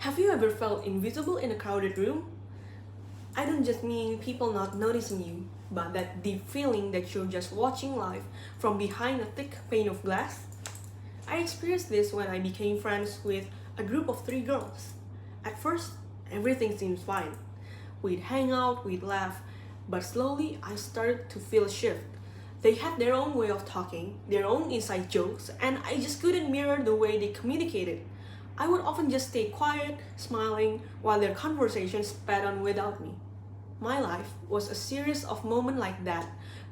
Have you ever felt invisible in a crowded room? I don't just mean people not noticing you, but that deep feeling that you're just watching life from behind a thick pane of glass. I experienced this when I became friends with a group of three girls. At first, everything seemed fine. We'd hang out, we'd laugh, but slowly I started to feel a shift. They had their own way of talking, their own inside jokes, and I just couldn't mirror the way they communicated. I would often just stay quiet, smiling, while their conversations sped on without me. My life was a series of moments like that,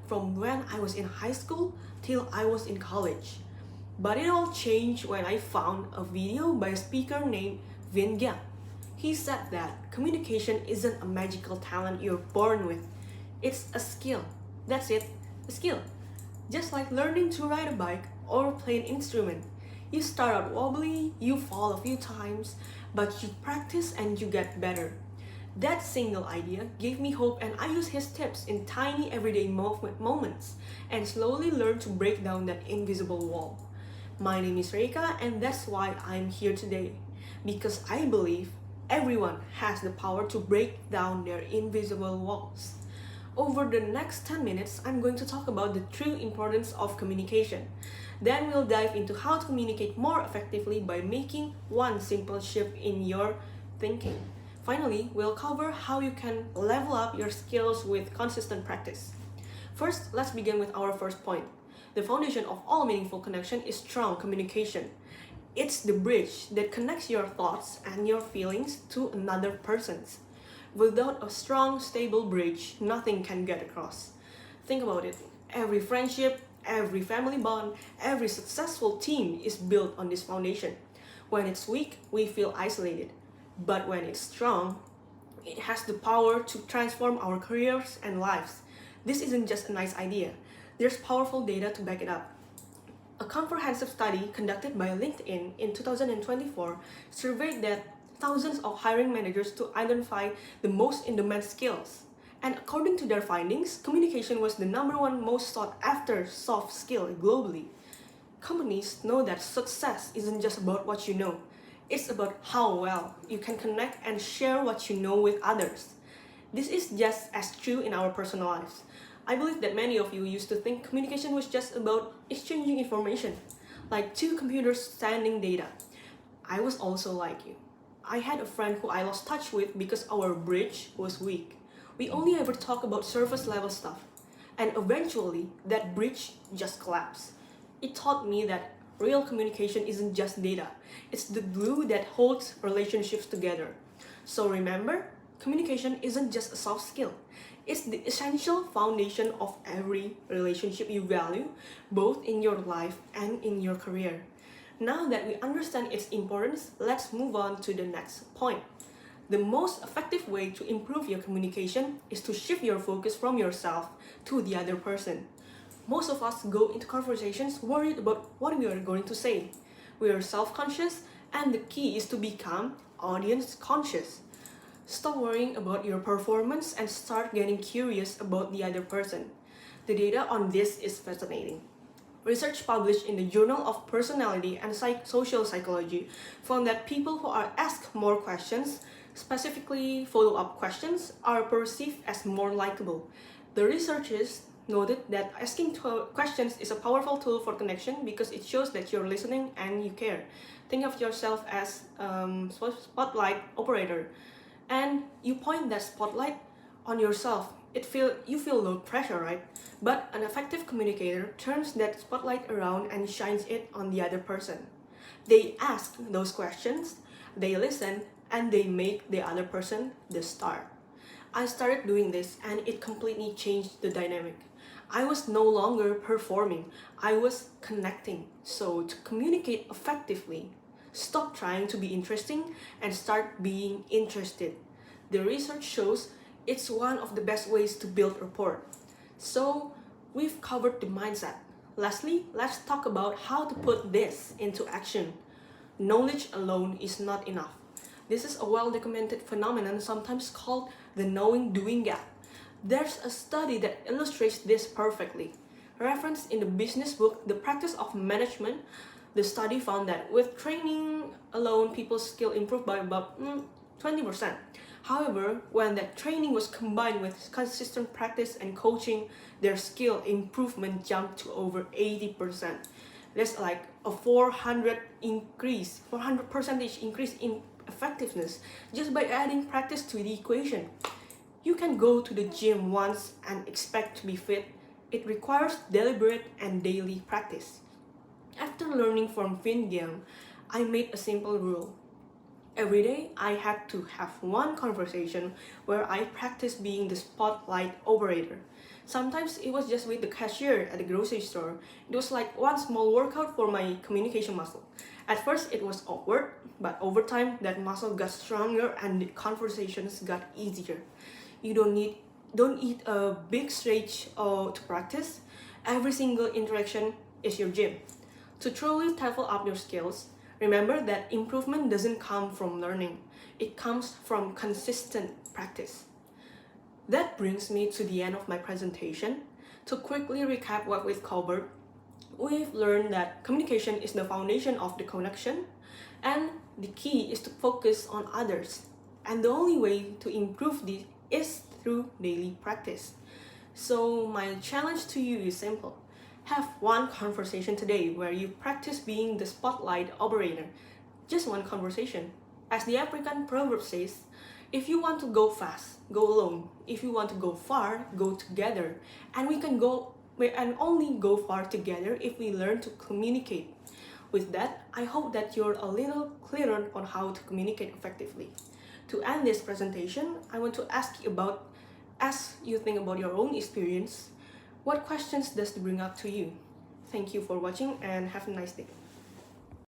from when I was in high school till I was in college. But it all changed when I found a video by a speaker named Vin Gyat. He said that communication isn't a magical talent you're born with, it's a skill. That's it, a skill. Just like learning to ride a bike or play an instrument. You start out wobbly, you fall a few times, but you practice and you get better. That single idea gave me hope, and I use his tips in tiny everyday moments and slowly learned to break down that invisible wall. My name is Reika, and that's why I'm here today. Because I believe everyone has the power to break down their invisible walls. Over the next 10 minutes, I'm going to talk about the true importance of communication. Then we'll dive into how to communicate more effectively by making one simple shift in your thinking. Finally, we'll cover how you can level up your skills with consistent practice. First, let's begin with our first point. The foundation of all meaningful connection is strong communication. It's the bridge that connects your thoughts and your feelings to another person's. Without a strong, stable bridge, nothing can get across. Think about it. Every friendship, every family bond, every successful team is built on this foundation. When it's weak, we feel isolated. But when it's strong, it has the power to transform our careers and lives. This isn't just a nice idea. There's powerful data to back it up. A comprehensive study conducted by LinkedIn in 2024 surveyed that thousands of hiring managers to identify the most in-demand skills. And according to their findings, communication was the number one most sought after soft skill globally. Companies know that success isn't just about what you know. It's about how well you can connect and share what you know with others. This is just as true in our personal lives. I believe that many of you used to think communication was just about exchanging information, like two computers sending data. I was also like you. I had a friend who I lost touch with because our bridge was weak. We only ever talk about surface level stuff. And eventually, that bridge just collapsed. It taught me that real communication isn't just data. It's the glue that holds relationships together. So remember, communication isn't just a soft skill. It's the essential foundation of every relationship you value, both in your life and in your career. Now that we understand its importance, let's move on to the next point. The most effective way to improve your communication is to shift your focus from yourself to the other person. Most of us go into conversations worried about what we are going to say. We are self-conscious, and the key is to become audience conscious. Stop worrying about your performance and start getting curious about the other person. The data on this is fascinating. Research published in the Journal of Personality and Social Psychology found that people who are asked more questions, specifically follow-up questions, are perceived as more likable. The researchers noted that asking questions is a powerful tool for connection because it shows that you're listening and you care. Think of yourself as spotlight operator, and you point that spotlight on yourself. You feel low pressure, right? But an effective communicator turns that spotlight around and shines it on the other person. They ask those questions, they listen, and they make the other person the star. I started doing this, and it completely changed the dynamic. I was no longer performing, I was connecting. So to communicate effectively, stop trying to be interesting and start being interested. The research shows it's one of the best ways to build rapport. So we've covered the mindset. Lastly, let's talk about how to put this into action. Knowledge alone is not enough. This is a well-documented phenomenon sometimes called the knowing-doing gap. There's a study that illustrates this perfectly. Referenced in the business book The Practice of Management The study found that with training alone, people's skill improved by about 20%. However, when that training was combined with consistent practice and coaching, their skill improvement jumped to over 80%. That's like a 400% increase in effectiveness just by adding practice to the equation. You can go to the gym once and expect to be fit. It requires deliberate and daily practice. After learning from Vin Giang, I made a simple rule. Every day, I had to have one conversation where I practiced being the spotlight operator. Sometimes it was just with the cashier at the grocery store. It was like one small workout for my communication muscle. At first, it was awkward, but over time, that muscle got stronger and the conversations got easier. You don't need a big stage to practice. Every single interaction is your gym. To truly level up your skills, remember that improvement doesn't come from learning. It comes from consistent practice. That brings me to the end of my presentation. To quickly recap what we've covered, we've learned that communication is the foundation of the connection, and the key is to focus on others. And the only way to improve this is through daily practice. So my challenge to you is simple. Have one conversation today where you practice being the spotlight operator. Just one conversation. As the African proverb says, if you want to go fast, go alone. If you want to go far, go together. And we can go and only go far together if we learn to communicate. With that, I hope that you're a little clearer on how to communicate effectively. To end this presentation, I want to ask you as you think about your own experience, what questions does it bring up to you? Thank you for watching and have a nice day.